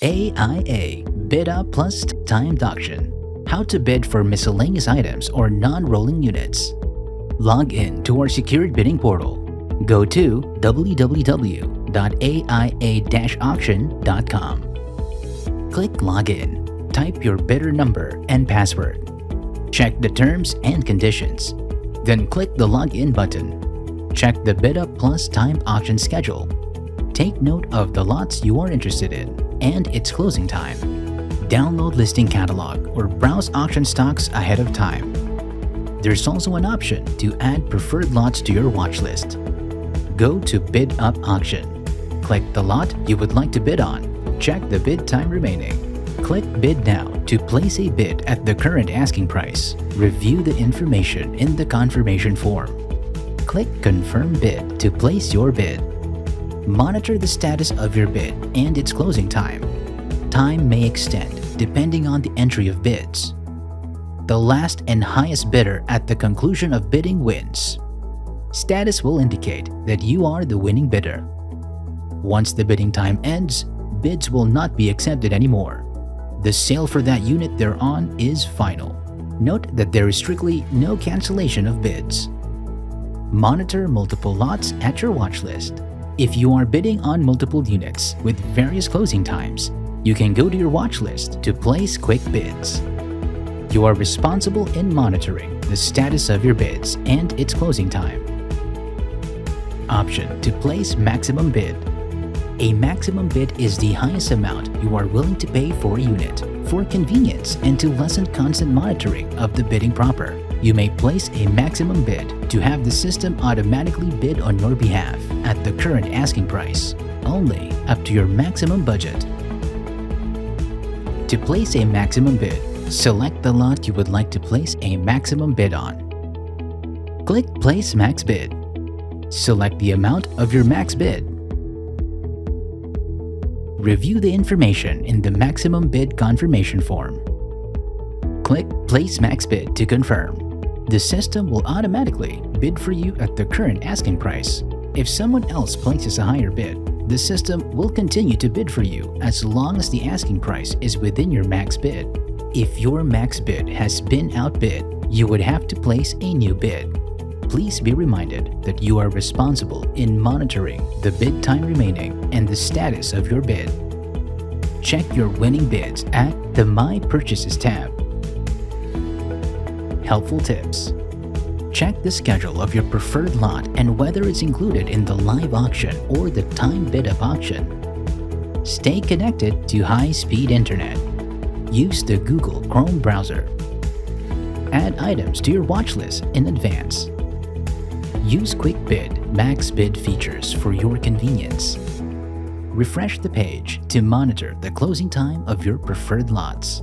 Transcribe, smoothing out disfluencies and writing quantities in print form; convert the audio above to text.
AIA Bid Up Plus Timed Auction. How to bid for miscellaneous items or non-rolling units. Log in to our secured bidding portal. Go to www.aia-auction.com. Click Login. Type your bidder number and password. Check the terms and conditions. Then click the Login button. Check the Bid Up Plus Timed Auction schedule. Take note of the lots you are interested in and its closing time. Download listing catalog or browse auction stocks ahead of time. There's also an option to add preferred lots to your watch list. Go to Bid Up Auction. Click the lot you would like to bid on. Check the bid time remaining. Click Bid Now to place a bid at the current asking price. Review the information in the confirmation form. Click Confirm Bid to place your bid. Monitor the status of your bid and its closing time. Time may extend depending on the entry of bids. The last and highest bidder at the conclusion of bidding wins. Status will indicate that you are the winning bidder. Once the bidding time ends, bids will not be accepted anymore. The sale for that unit they're on is final. Note that there is strictly no cancellation of bids. Monitor multiple lots at your watch list. If you are bidding on multiple units with various closing times, you can go to your watch list to place quick bids. You are responsible in monitoring the status of your bids and its closing time. Option to place maximum bid. A maximum bid is the highest amount you are willing to pay for a unit. For convenience and to lessen constant monitoring of the bidding proper, you may place a maximum bid to have the system automatically bid on your behalf at the current asking price, only up to your maximum budget. To place a maximum bid, select the lot you would like to place a maximum bid on. Click Place Max Bid. Select the amount of your max bid. Review the information in the maximum bid confirmation form. Click Place Max Bid to confirm. The system will automatically bid for you at the current asking price. If someone else places a higher bid, the system will continue to bid for you as long as the asking price is within your max bid. If your max bid has been outbid, you would have to place a new bid. Please be reminded that you are responsible in monitoring the bid time remaining and the status of your bid. Check your winning bids at the My Purchases tab. Helpful tips. Check the schedule of your preferred lot and whether it's included in the live auction or the time bid up auction. Stay connected to high-speed internet. Use the Google Chrome browser. Add items to your watch list in advance. Use Quick Bid, Max Bid features for your convenience. Refresh the page to monitor the closing time of your preferred lots.